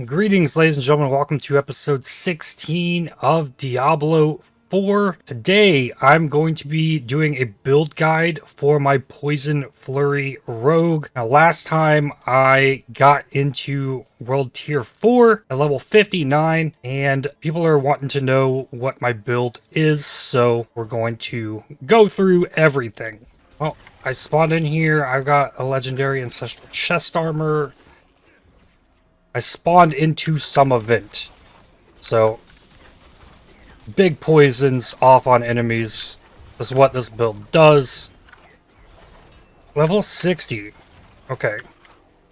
Greetings, ladies and gentlemen. Welcome to episode 16 of Diablo 4. Today, I'm going to be doing a build guide for my Poison Flurry Rogue. Now, last time I got into World Tier 4 at level 59, and people are wanting to know what my build is, so we're going to go through everything. Well, I spawned in here. I've got a legendary ancestral chest armor. I spawned into some event, so big poisons off on enemies is what this build does. Level 60. Okay,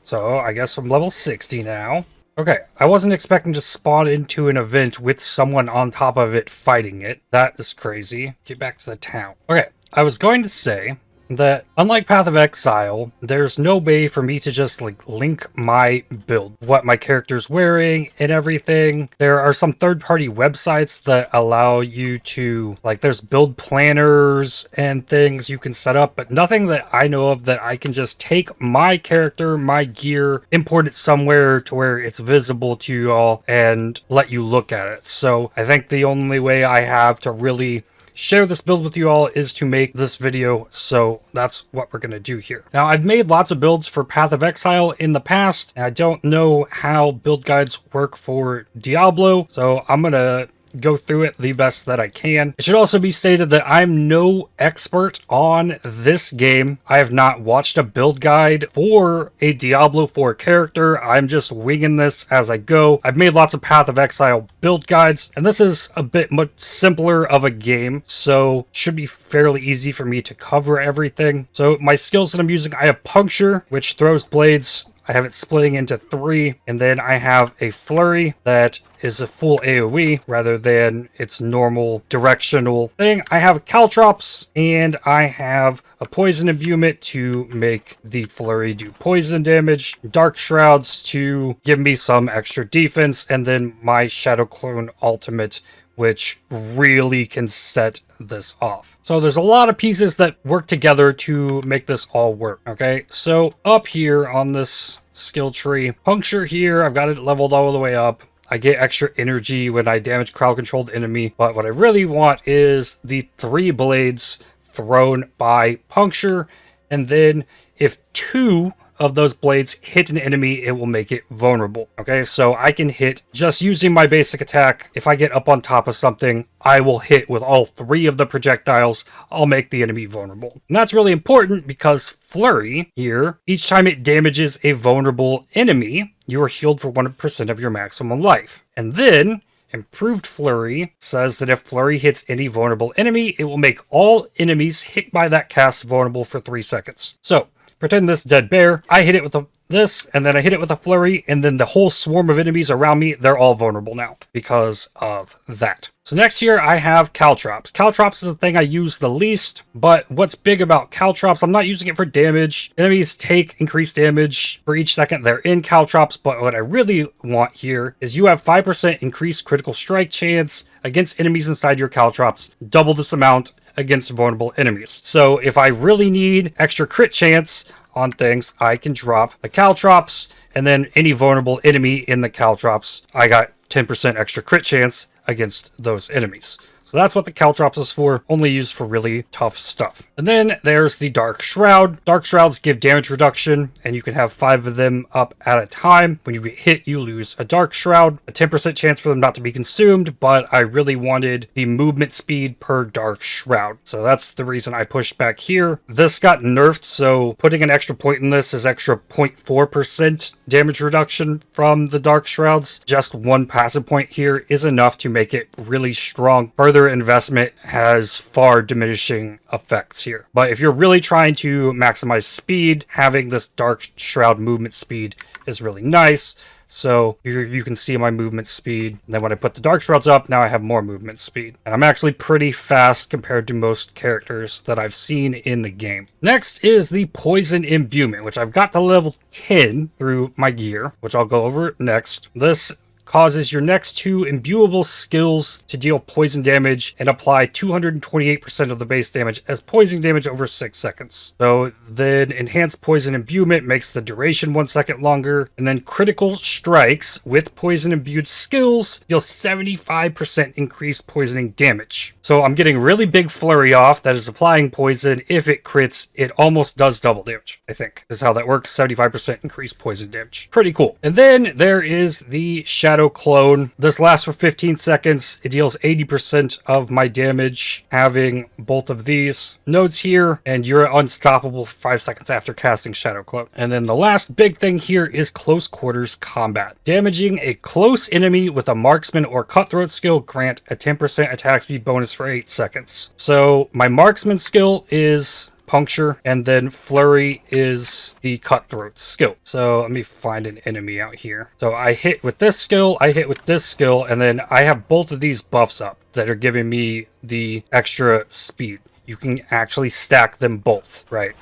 so I guess I'm level 60 now. Okay, I wasn't expecting to spawn into an event with someone on top of it fighting it. That is crazy. Get back to the town. Okay, I was going to say that unlike Path of Exile, there's no way for me to just link my build, what my character's wearing and everything. There are some third-party websites that allow you to, there's build planners and things you can set up, but nothing that I know of that I can just take my character, my gear, import it somewhere to where it's visible to you all and let you look at it. So I think the only way I have to really share this build with you all is to make this video, so that's what we're going to do here. Now, I've made lots of builds for Path of Exile in the past, and I don't know how build guides work for Diablo, so I'm going to go through it the best that I can. It should also be stated that I'm no expert on this game. I have not watched a build guide for a Diablo 4 character. I'm just winging this as I go. I've made lots of Path of Exile build guides, and this is a bit much simpler of a game, so it should be fairly easy for me to cover everything. So my skills that I'm using, I have Puncture, which throws blades. I have it splitting into 3, and then I have a Flurry that is a full AoE rather than its normal directional thing. I have Caltrops, and I have a Poison Imbuement to make the Flurry do poison damage, Dark Shrouds to give me some extra defense, and then my Shadow Clone Ultimate, which really can set this off. So there's a lot of pieces that work together to make this all work, okay? So up here on this skill tree, Puncture here, I've got it leveled all the way up. I get extra energy when I damage crowd-controlled enemy, but what I really want is the 3 blades thrown by Puncture, and then if 2 of those blades hit an enemy, it will make it vulnerable. Okay, so I can hit just using my basic attack. If I get up on top of something, I will hit with all 3 of the projectiles. I'll make the enemy vulnerable. And that's really important because Flurry here, each time it damages a vulnerable enemy, you are healed for 1% of your maximum life. And then Improved Flurry says that if Flurry hits any vulnerable enemy, it will make all enemies hit by that cast vulnerable for 3 seconds. So pretend this dead bear, I hit it with this, and then I hit it with a Flurry, and then the whole swarm of enemies around me, they're all vulnerable now because of that. So next here, I have Caltrops. Caltrops is the thing I use the least, but what's big about Caltrops, I'm not using it for damage. Enemies take increased damage for each second they're in Caltrops, but what I really want here is you have 5% increased critical strike chance against enemies inside your Caltrops, double this amount against vulnerable enemies. So if I really need extra crit chance on things, I can drop the Caltrops, and then any vulnerable enemy in the Caltrops, I got 10% extra crit chance against those enemies. So that's what the Caltrops is for, only used for really tough stuff. And then there's the Dark Shroud. Dark Shrouds give damage reduction, and you can have 5 of them up at a time. When you get hit, you lose a Dark Shroud. A 10% chance for them not to be consumed, but I really wanted the movement speed per Dark Shroud. So that's the reason I pushed back here. This got nerfed, so putting an extra point in this is extra 0.4% damage reduction from the Dark Shrouds. Just 1 passive point here is enough to make it really strong. Further investment has far diminishing effects here. But if you're really trying to maximize speed, having this Dark Shroud movement speed is really nice. So you can see my movement speed. And then when I put the Dark Shrouds up, now I have more movement speed. And I'm actually pretty fast compared to most characters that I've seen in the game. Next is the Poison Imbuement, which I've got to level 10 through my gear, which I'll go over next. This causes your next two imbuable skills to deal poison damage and apply 228% of the base damage as poison damage over 6 seconds. So then enhanced poison imbuement makes the duration 1 second longer, and then critical strikes with poison imbued skills deal 75% increased poisoning damage. So I'm getting really big flurry off that is applying poison. If it crits, it almost does double damage, I think is how that works. 75% increased poison damage. Pretty cool. And then there is the shadow clone. This lasts for 15 seconds. It deals 80% of my damage having both of these nodes here, and you're unstoppable 5 seconds after casting shadow clone. And then the last big thing here is close quarters combat. Damaging a close enemy with a marksman or cutthroat skill grant a 10% attack speed bonus for 8 seconds. So my marksman skill is puncture, and then flurry is the cutthroat skill. So let me find an enemy out here. So I hit with this skill, I hit with this skill, and then I have both of these buffs up that are giving me the extra speed. You can actually stack them both, right?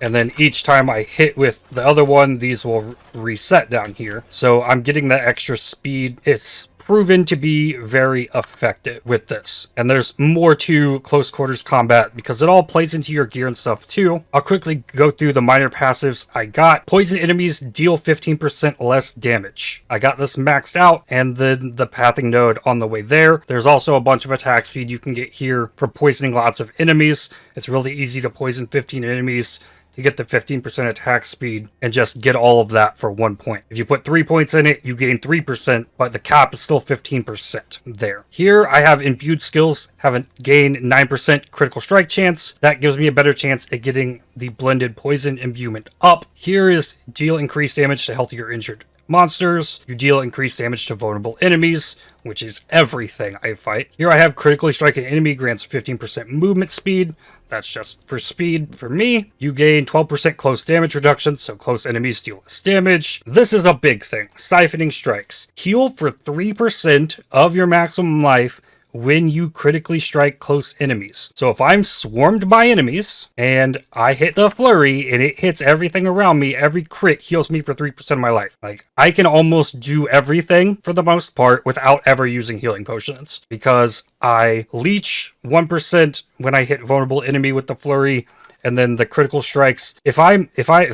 And then each time I hit with the other one, these will reset down here. So I'm getting that extra speed. It's proven to be very effective with this. And there's more to close quarters combat because it all plays into your gear and stuff too. I'll quickly go through the minor passives I got. Poison enemies deal 15% less damage. I got this maxed out, and then the pathing node on the way there. There's also a bunch of attack speed you can get here for poisoning lots of enemies. It's really easy to poison 15 enemies to get the 15% attack speed and just get all of that for 1 point. If you put 3 points in it, you gain 3%, but the cap is still 15% there. Here I have imbued skills, have a gain 9% critical strike chance. That gives me a better chance at getting the blended poison imbuement up. Here is deal increased damage to healthy or injured monsters. You deal increased damage to vulnerable enemies, which is everything I fight. Here I have critically strike an enemy, grants 15% movement speed. That's just for speed for me. You gain 12% close damage reduction, so close enemies deal less damage. This is a big thing. Siphoning strikes. Heal for 3% of your maximum life when you critically strike close enemies. So if I'm swarmed by enemies and I hit the flurry and it hits everything around me, every crit heals me for 3% of my life. Like, I can almost do everything for the most part without ever using healing potions, because I leech 1% when I hit vulnerable enemy with the flurry, and then the critical strikes. If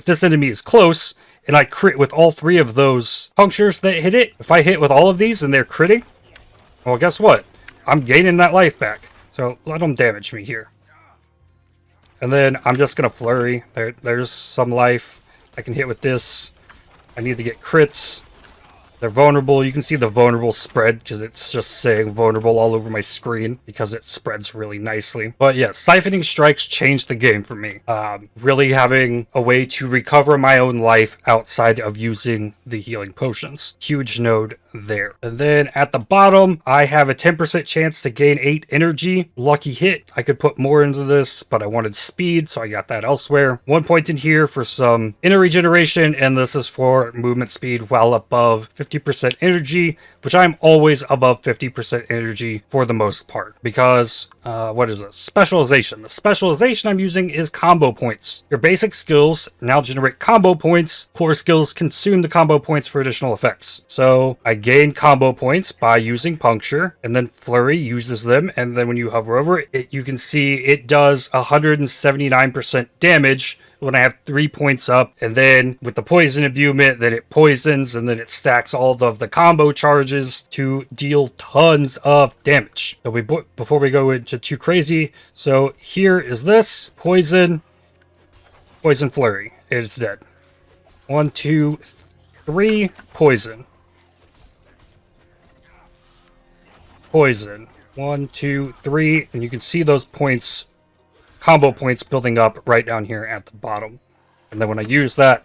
this enemy is close and I crit with all 3 of those punctures that hit it, if I hit with all of these and they're critting, well, guess what? I'm gaining that life back. So let them damage me here. And then I'm just going to flurry. There's some life. I can hit with this. I need to get crits. They're vulnerable. You can see the vulnerable spread because it's just saying vulnerable all over my screen because it spreads really nicely. But yeah, siphoning strikes changed the game for me. Really having a way to recover my own life outside of using the healing potions. Huge node there. And then at the bottom, I have a 10% chance to gain 8 energy. Lucky hit. I could put more into this, but I wanted speed, so I got that elsewhere. 1 point in here for some inner regeneration, and this is for movement speed while above 50% energy, which I'm always above 50% energy for the most part, because what is this? Specialization. The specialization I'm using is combo points. Your basic skills now generate combo points. Core skills consume the combo points for additional effects. So I gain combo points by using puncture, and then flurry uses them, and then when you hover over it, you can see it does 179% damage when I have 3 points up, and then with the poison imbuement, then it poisons, and then it stacks all of the combo charges to deal tons of damage. So before we go into too crazy, so here is this poison flurry. It is dead. 1, 2, 3, poison. 1, 2, 3, and you can see those points, combo points, building up right down here at the bottom. And then when I use that,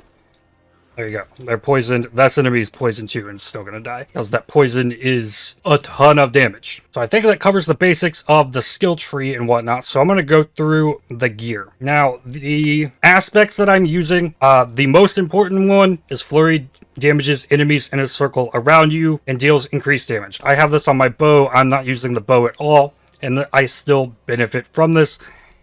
there you go. They're poisoned. That's enemy's poisoned too, and still gonna die, because that poison is a ton of damage. So I think that covers the basics of the skill tree and whatnot. So I'm gonna go through the gear. Now, the aspects that I'm using, the most important one is flurry damages enemies in a circle around you and deals increased damage. I have this on my bow. I'm not using the bow at all, and I still benefit from this.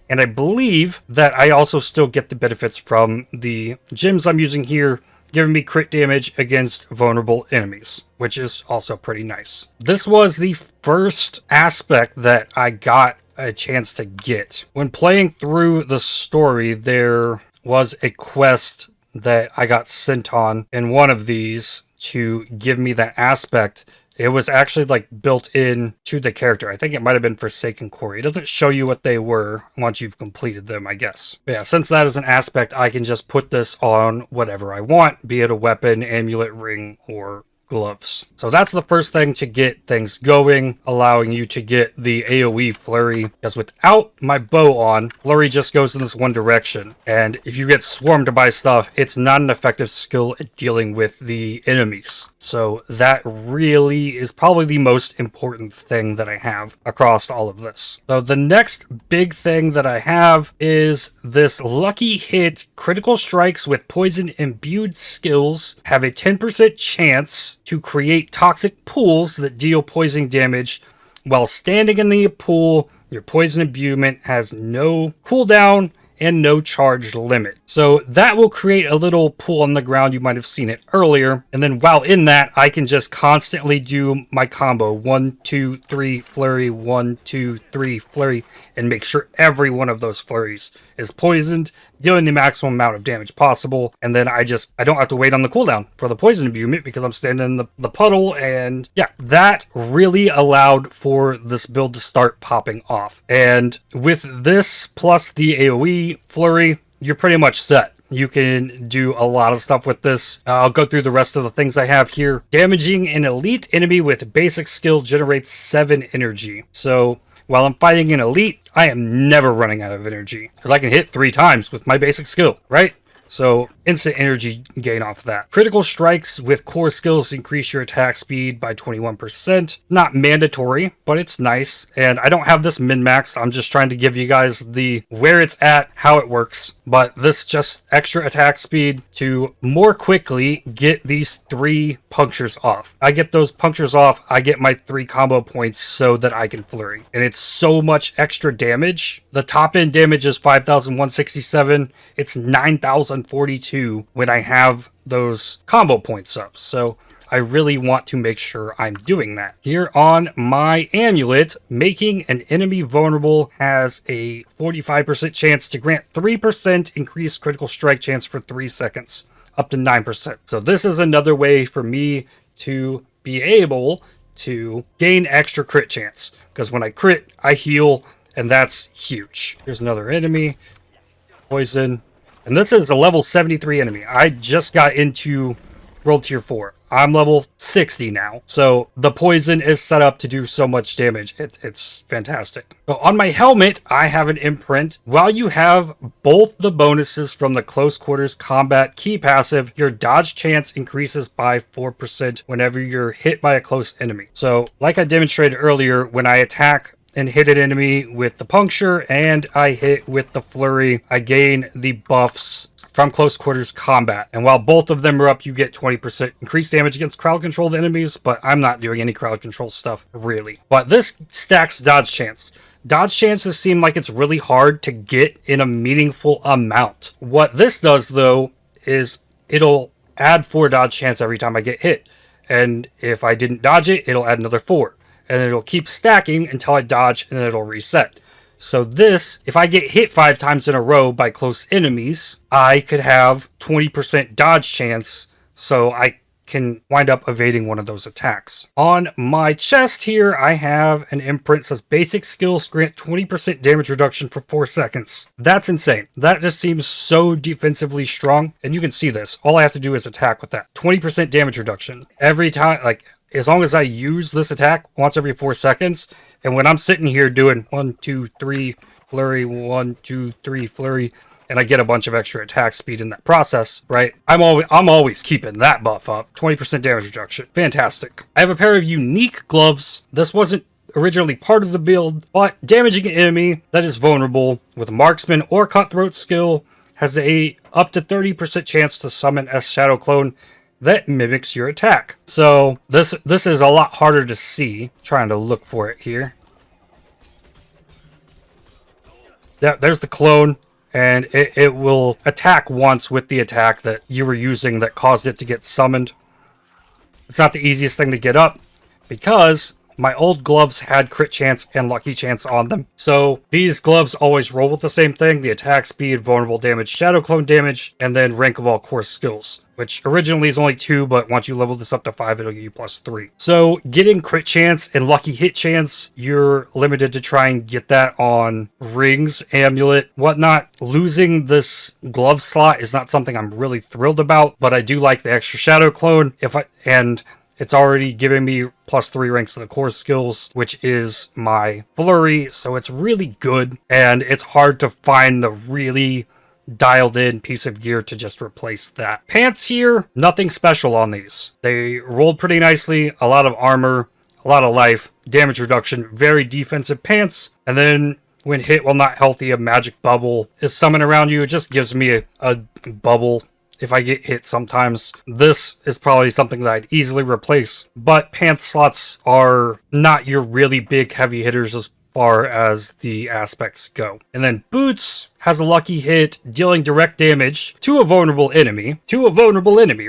And I believe that I also still get the benefits from the gems I'm using here giving me crit damage against vulnerable enemies, which is also pretty nice. This was the first aspect that I got a chance to get. When playing through the story, there was a quest that I got sent on in one of these to give me that aspect. It was actually like built in to the character. I think it might have been Forsaken Quarry. It doesn't show you what they were once you've completed them, I guess. But yeah, since that is an aspect, I can just put this on whatever I want, be it a weapon, amulet, ring, or gloves. So that's the first thing to get things going, allowing you to get the AoE Flurry, because without my bow on, Flurry just goes in this one direction, and if you get swarmed by stuff, it's not an effective skill at dealing with the enemies. So that really is probably the most important thing that I have across all of this. So the next big thing that I have is this lucky hit. Critical strikes with poison imbued skills have a 10% chance to create toxic pools that deal poison damage. While standing in the pool, your poison imbuement has no cooldown and no charge limit. So that will create a little pool on the ground. You might have seen it earlier. And then while in that, I can just constantly do my combo. 1, 2, 3, flurry, 1, 2, 3, flurry, and make sure every one of those flurries is poisoned, dealing the maximum amount of damage possible. And then I don't have to wait on the cooldown for the poison imbuement because I'm standing in the puddle. And yeah, that really allowed for this build to start popping off. And with this plus the AoE flurry, you're pretty much set. You can do a lot of stuff with this. I'll go through the rest of the things I have here. Damaging an elite enemy with basic skill generates 7 energy. So while I'm fighting an elite, I am never running out of energy because I can hit 3 times with my basic skill, right? So instant energy gain off that. Critical strikes with core skills increase your attack speed by 21%. Not mandatory, but it's nice. And I don't have this min-max. I'm just trying to give you guys the where it's at, how it works. But this just extra attack speed to more quickly get these 3 punctures off. I get those punctures off, I get my 3 combo points so that I can flurry. And it's so much extra damage. The top end damage is 5,167. It's 9,042 when I have those combo points up. So I really want to make sure I'm doing that. Here on my amulet, making an enemy vulnerable has a 45% chance to grant 3% increased critical strike chance for 3 seconds, up to 9%. So this is another way for me to be able to gain extra crit chance, because when I crit, I heal, and that's huge. Here's another enemy. Poison. And this is a level 73 enemy. I just got into World Tier 4. I'm level 60 now. So the poison is set up to do so much damage. It's fantastic. So on my helmet, I have an imprint. While you have both the bonuses from the close quarters combat key passive, your dodge chance increases by 4% whenever you're hit by a close enemy. So like I demonstrated earlier, when I attack and hit an enemy with the puncture and I hit with the flurry, I gain the buffs from close quarters combat. And while both of them are up, you get 20% increased damage against crowd controlled enemies, but I'm not doing any crowd control stuff really. But this stacks dodge chance. Dodge chances seem like it's really hard to get in a meaningful amount. What this does though is it'll add 4 dodge chance every time I get hit. And if I didn't dodge it, it'll add another 4. And it'll keep stacking until I dodge and it'll reset. So this, if I get hit 5 times in a row by close enemies, I could have 20% dodge chance, so I can wind up evading one of those attacks. On my chest here, I have an imprint that says basic skills grant 20% damage reduction for 4 seconds. That's insane. That just seems so defensively strong. And you can see this. All I have to do is attack with that. 20% damage reduction. Every time, like, as long as I use this attack once every 4 seconds, and when I'm sitting here doing 1, 2, 3, flurry, 1, 2, 3, flurry, and I get a bunch of extra attack speed in that process, right? I'm always keeping that buff up. 20% damage reduction. Fantastic. I have a pair of unique gloves. This wasn't originally part of the build, but damaging an enemy that is vulnerable with a marksman or cutthroat skill has a up to 30% chance to summon a shadow clone that mimics your attack. So this is a lot harder to see. Trying to look for it here. Yeah, there's the clone. and it will attack once with the attack that you were using that caused it to get summoned. It's not the easiest thing to get up because my old gloves had crit chance and lucky chance on them. So these gloves always roll with the same thing: the attack speed, vulnerable damage, shadow clone damage, and then rank of all core skills, which originally is only 2, but once you level this up to 5, it'll give you +3. So getting crit chance and lucky hit chance, you're limited to try and get that on rings, amulet, whatnot. Losing this glove slot is not something I'm really thrilled about, but I do like the extra shadow clone. And it's already giving me +3 ranks to the core skills, which is my Flurry, so it's really good, and it's hard to find the really dialed in piece of gear to just replace that. Pants here, nothing special on these. They rolled pretty nicely, a lot of armor, a lot of life, damage reduction, very defensive pants, and then when hit while not healthy, a magic bubble is summoned around you. It just gives me a bubble if I get hit sometimes. This is probably something that I'd easily replace, but pants slots are not your really big heavy hitters as far as the aspects go. And then boots has a lucky hit, dealing direct damage to a vulnerable enemy.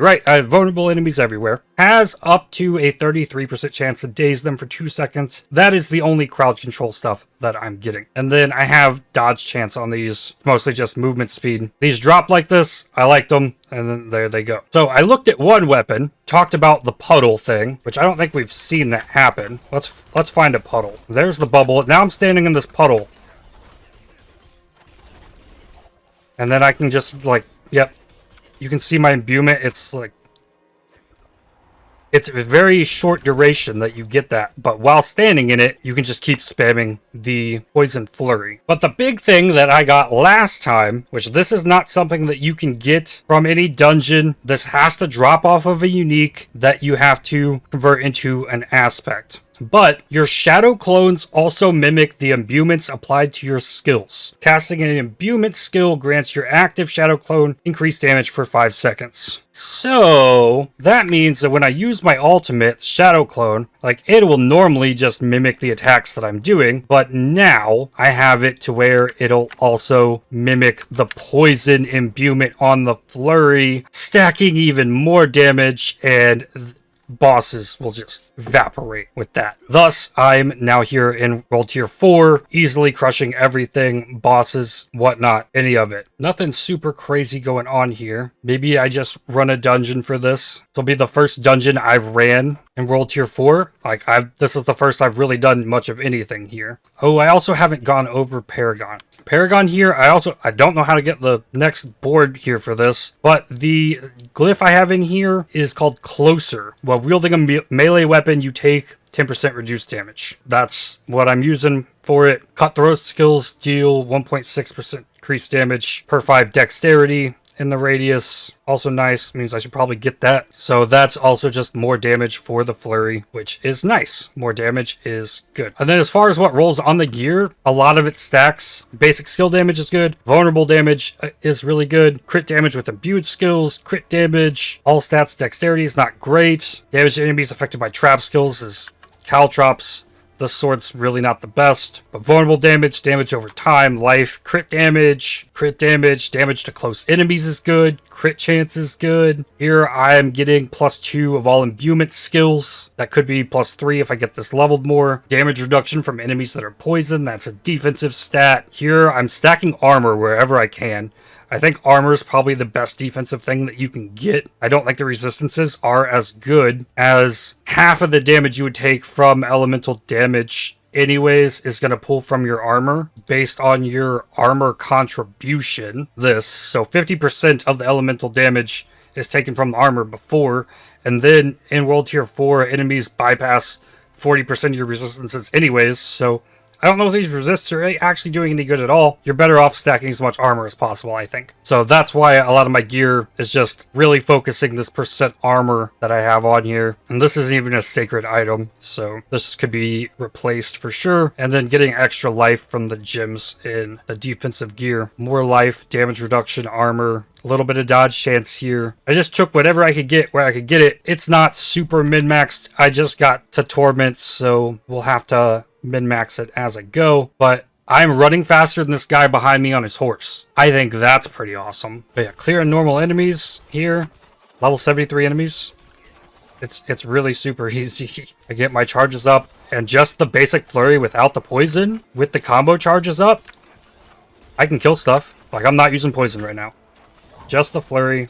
Right? Vulnerable enemies everywhere. Has up to a 33% chance to daze them for 2 seconds. That is the only crowd control stuff that I'm getting. And then I have dodge chance on these, mostly just movement speed. These drop like this, I like them, and then there they go. So I looked at one weapon, talked about the puddle thing, which I don't think we've seen that happen. Let's find a puddle. There's the bubble. Now I'm standing in this puddle. And then I can just, like, yep, you can see my imbuement. It's like, it's a very short duration that you get that, but while standing in it, you can just keep spamming the poison flurry. But the big thing that I got last time, which this is not something that you can get from any dungeon, this has to drop off of a unique that you have to convert into an aspect. But your shadow clones also mimic the imbuements applied to your skills. Casting an imbuement skill grants your active shadow clone increased damage for 5 seconds. So that means that when I use my ultimate shadow clone, like, it will normally just mimic the attacks that I'm doing, but now I have it to where it'll also mimic the poison imbuement on the flurry, stacking even more damage, and bosses will just evaporate with that. Thus, I'm now here in World Tier 4, easily crushing everything, bosses, whatnot, any of it. Nothing super crazy going on here. Maybe I just run a dungeon for this. This will be the first dungeon I've ran in World Tier 4. Like, this is the first I've really done much of anything here. Oh, I also haven't gone over Paragon. Paragon here, I don't know how to get the next board here for this, but the glyph I have in here is called Closer. While wielding a melee weapon, you take 10% reduced damage. That's what I'm using for it. Cutthroat skills deal 1.6% increased damage per 5 dexterity in the radius. Also nice, means I should probably get that. So that's also just more damage for the flurry, which is nice. More damage is good. And then as far as what rolls on the gear, a lot of it stacks. Basic skill damage is good. Vulnerable damage is really good. Crit damage with imbued skills. Crit damage. All stats dexterity is not great. Damage to enemies affected by trap skills is caltrops. This sword's really not the best, but vulnerable damage, damage over time, life, crit damage, damage to close enemies is good, crit chance is good. Here I am getting +2 of all imbuement skills. That could be +3 if I get this leveled more. Damage reduction from enemies that are poisoned, that's a defensive stat. Here I'm stacking armor wherever I can. I think armor is probably the best defensive thing that you can get. I don't think the resistances are as good, as half of the damage you would take from elemental damage anyways is going to pull from your armor based on your armor contribution. So 50% of the elemental damage is taken from the armor before, and then in World Tier 4, enemies bypass 40% of your resistances anyways, so I don't know if these resists are actually doing any good at all. You're better off stacking as much armor as possible, I think. So that's why a lot of my gear is just really focusing this percent armor that I have on here. And this isn't even a sacred item, so this could be replaced for sure. And then getting extra life from the gems in the defensive gear. More life, damage reduction, armor, a little bit of dodge chance here. I just took whatever I could get where I could get it. It's not super min-maxed. I just got to Torment, so we'll have to min-max it as I go, but I'm running faster than this guy behind me on his horse. I think that's pretty awesome. But yeah, clearing normal enemies here. Level 73 enemies. It's really super easy. I get my charges up, and just the basic flurry without the poison, with the combo charges up, I can kill stuff. Like, I'm not using poison right now. Just the flurry.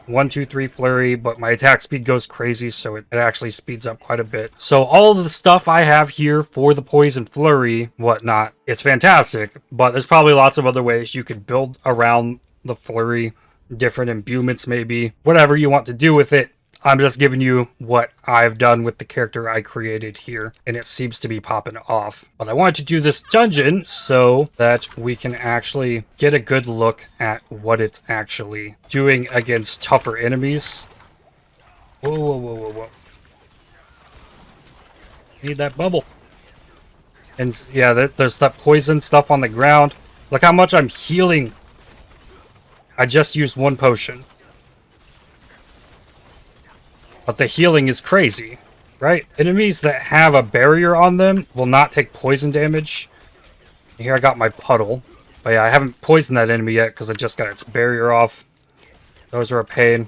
1, 2, 3 flurry, but my attack speed goes crazy, so it actually speeds up quite a bit. So all of the stuff I have here for the poison flurry, whatnot, it's fantastic, but there's probably lots of other ways you could build around the flurry, different imbuements maybe, whatever you want to do with it. I'm just giving you what I've done with the character I created here, and it seems to be popping off. But I wanted to do this dungeon so that we can actually get a good look at what it's actually doing against tougher enemies. Whoa, whoa, whoa, whoa, whoa. Need that bubble. And yeah, there's that poison stuff on the ground. Look how much I'm healing. I just used 1 potion. But the healing is crazy, right? Enemies that have a barrier on them will not take poison damage. Here I got my puddle. But yeah, I haven't poisoned that enemy yet because I just got its barrier off. Those are a pain.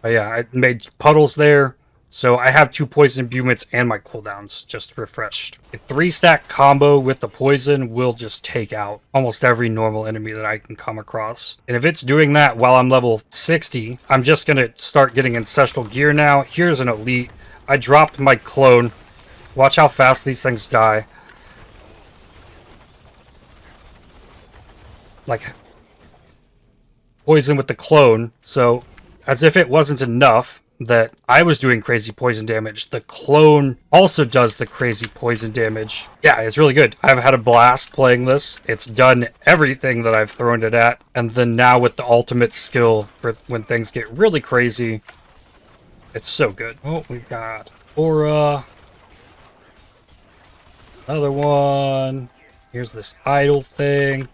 But yeah, I made puddles there. So I have 2 poison imbuements and my cooldowns just refreshed. A 3-stack combo with the poison will just take out almost every normal enemy that I can come across. And if it's doing that while I'm level 60, I'm just going to start getting ancestral gear now. Here's an elite. I dropped my clone. Watch how fast these things die. Like, poison with the clone. So, as if it wasn't enough that I was doing crazy poison damage, the clone also does the crazy poison damage. Yeah, it's really good. I've had a blast playing this. It's done everything that I've thrown it at. And then now with the ultimate skill for when things get really crazy, it's so good. Oh, we've got Aura. Another one. Here's this idle thing.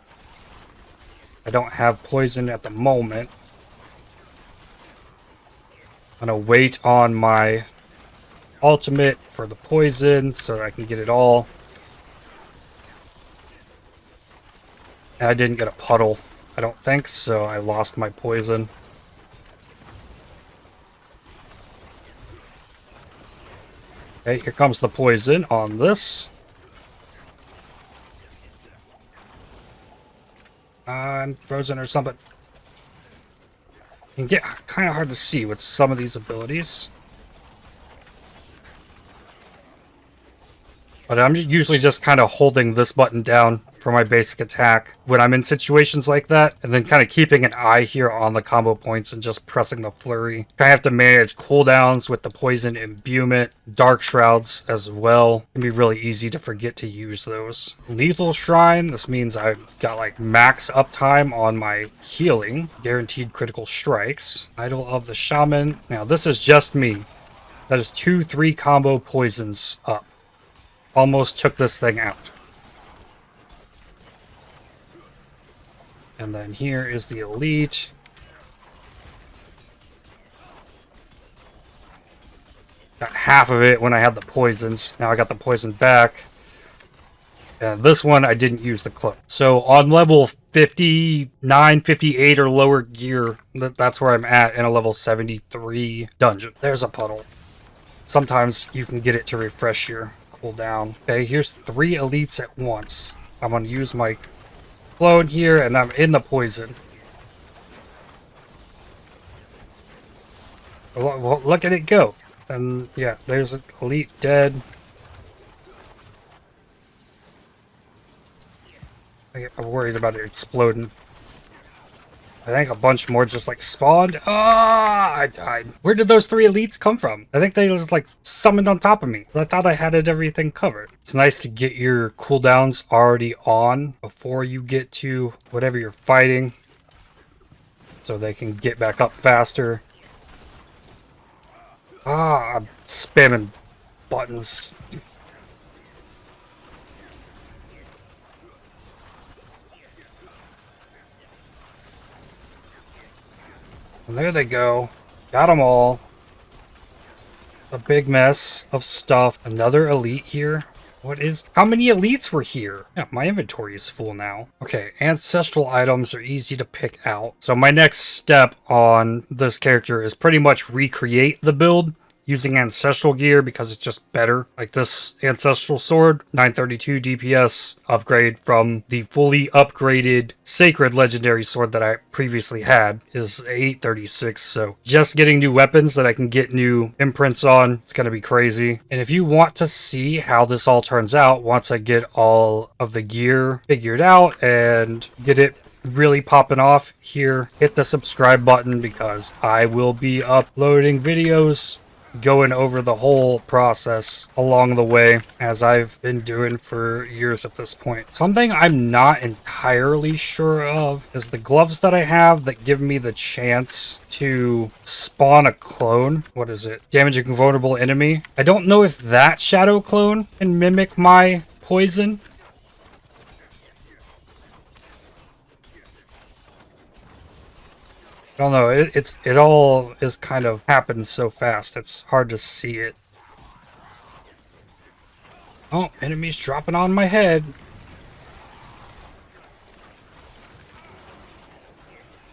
I don't have poison at the moment. I'm gonna wait on my ultimate for the poison so that I can get it all. And I didn't get a puddle, I don't think, so I lost my poison. Okay, here comes the poison on this. I'm frozen or something. Can get kind of hard to see with some of these abilities. But I'm usually just kind of holding this button down for my basic attack when I'm in situations like that, and then kind of keeping an eye here on the combo points and just pressing the flurry. I have to manage cooldowns with the poison imbuement, dark shrouds as well. It can be really easy to forget to use those. Lethal shrine, this means I've got like max uptime on my healing, guaranteed critical strikes. Idol of the shaman. Now this is just me. That is 2-3 combo poisons up. Almost took this thing out. And then here is the elite. Got half of it when I had the poisons. Now I got the poison back. And this one I didn't use the cloak. So on level 59, 58 or lower gear, that's where I'm at in a level 73 dungeon. There's a puddle. Sometimes you can get it to refresh your cooldown. Okay, here's 3 elites at once. I'm going to use my clone here, and I'm in the poison. Well, look at it go. And yeah, there's an elite dead. I'm worried about it exploding. I think a bunch more just like spawned. Ah, I died. Where did those 3 elites come from? I think they just like summoned on top of me. I thought I had everything covered. It's nice to get your cooldowns already on before you get to whatever you're fighting, so they can get back up faster. Ah, I'm spamming buttons. And there they go. Got them all. A big mess of stuff. Another elite here. How many elites were here? Yeah, my inventory is full now. Okay, ancestral items are easy to pick out. So my next step on this character is pretty much recreate the build using ancestral gear because it's just better. Like this ancestral sword, 932 DPS upgrade from the fully upgraded sacred legendary sword that I previously had is 836. So just getting new weapons that I can get new imprints on, it's gonna be crazy. And if you want to see how this all turns out once I get all of the gear figured out and get it really popping off here, hit the subscribe button because I will be uploading videos going over the whole process along the way, as I've been doing for years at this point. Something I'm not entirely sure of is the gloves that I have that give me the chance to spawn a clone. What is it? Damaging vulnerable enemy. I don't know if that shadow clone can mimic my poison. I don't know, it all is kind of happens so fast, it's hard to see it. Oh, enemies dropping on my head.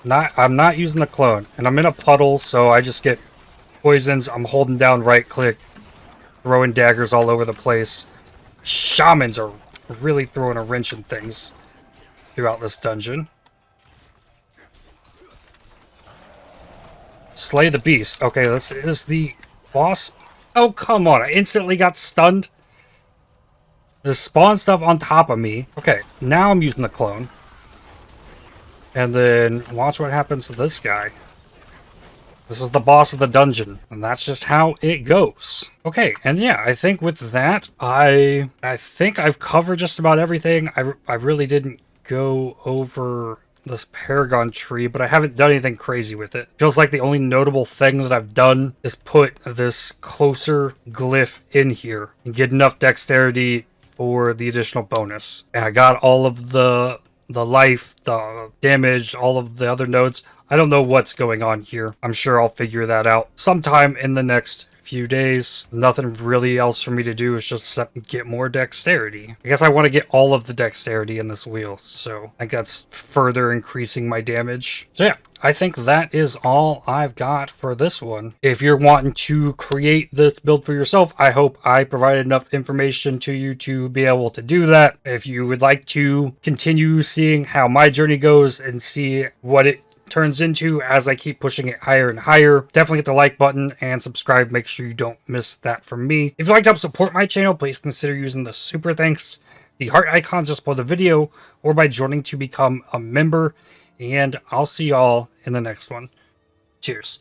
I'm not using the clone, and I'm in a puddle, so I just get poisons. I'm holding down right click, throwing daggers all over the place. Shamans are really throwing a wrench in things throughout this dungeon. Slay the beast. Okay, this is the boss. Oh, come on. I instantly got stunned. There's spawn stuff on top of me. Okay, now I'm using the clone. And then watch what happens to this guy. This is the boss of the dungeon, and that's just how it goes. Okay, and yeah, I think with that, I think I've covered just about everything. I really didn't go over this Paragon tree, but I haven't done anything crazy with it. Feels like the only notable thing that I've done is put this closer glyph in here and get enough dexterity for the additional bonus. And I got all of the life, the damage, all of the other nodes. I don't know what's going on here. I'm sure I'll figure that out sometime in the next few days. Nothing really else for me to do is just get more dexterity. I guess I want to get all of the dexterity in this wheel, so I think that's further increasing my damage. So yeah, I think that is all I've got for this one. If you're wanting to create this build for yourself, I hope I provided enough information to you to be able to do that. If you would like to continue seeing how my journey goes and see what it turns into as I keep pushing it higher and higher, definitely hit the like button and subscribe. Make sure you don't miss that from me. If you'd like to help support my channel, please consider using the super thanks, the heart icon just below the video, or by joining to become a member. And I'll see y'all in the next one. Cheers.